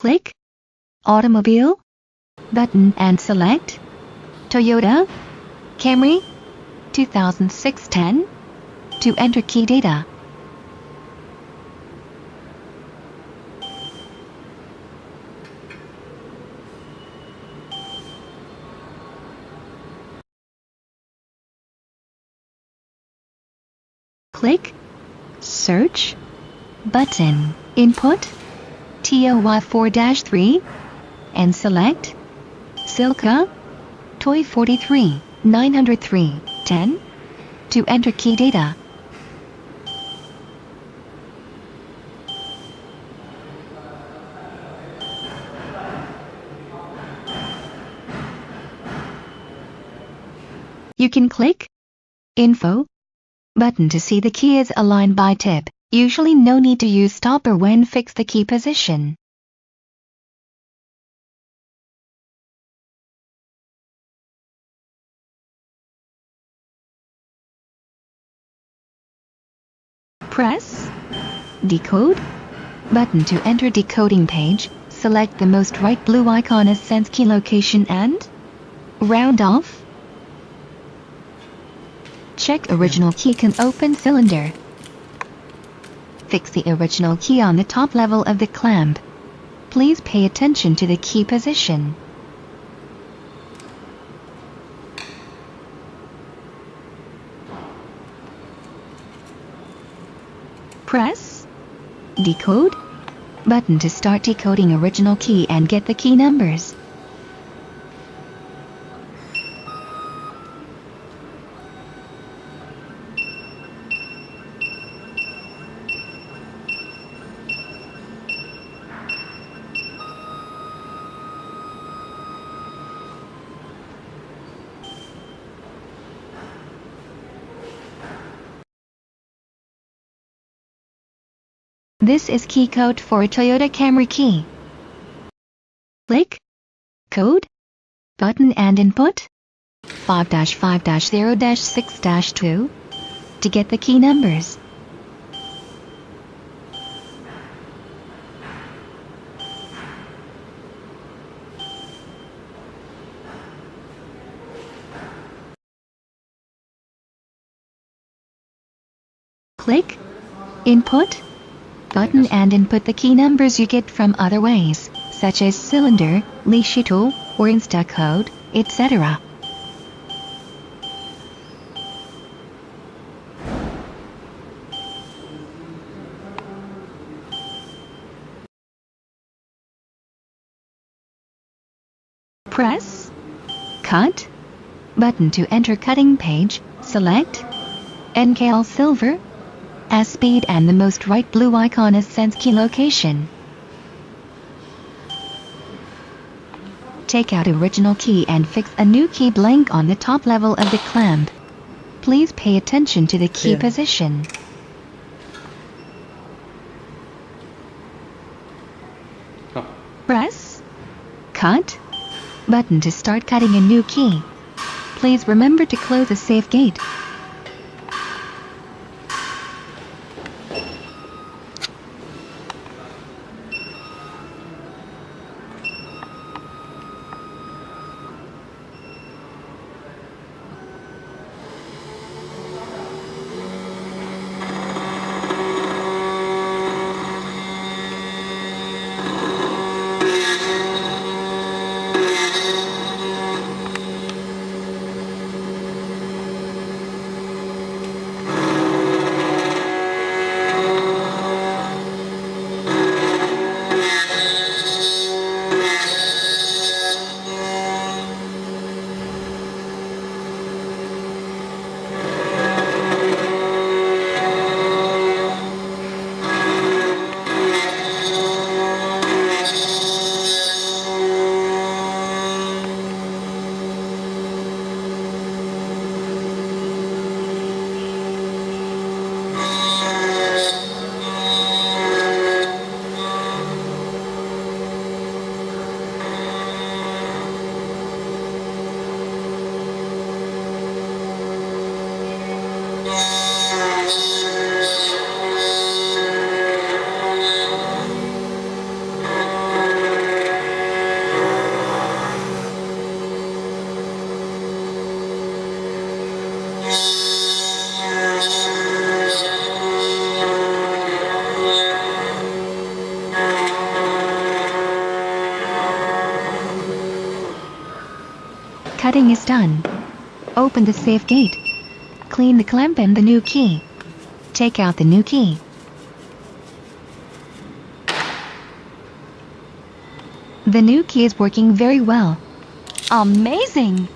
Click Automobile button and select Toyota Camry 2006-10 to enter key data. Click Search button, input TOY43 and select Silka TOY43 903-10 to enter key data. You can click Info button to see the key is aligned by tip. Usually no need to use stopper when fix the key position. Press Decode button to enter decoding page. Select the most right blue icon as sense key location and round off. Check original key can open cylinder. Fix the original key on the top level of the clamp. Please pay attention to the key position. Press Decode button to start decoding original key and get the key numbers. This is key code for a Toyota Camry key. Click Code button and input 5-5-0-6-2 to get the key numbers. Click Input button and input the key numbers you get from other ways, such as cylinder, Lishitul, or Insta code, etc. Press Cut button to enter cutting page. Select NKL Silver as speed and the most right blue icon as sense key location. Take out original key and fix a new key blank on the top level of the clamp. Please pay attention to the key position. Press Cut button to start cutting a new key. Please remember to close the safe gate. cutting is done. Open the safe gate. Clean the clamp and the new key. Take out the new key. The new key is working very well. Amazing!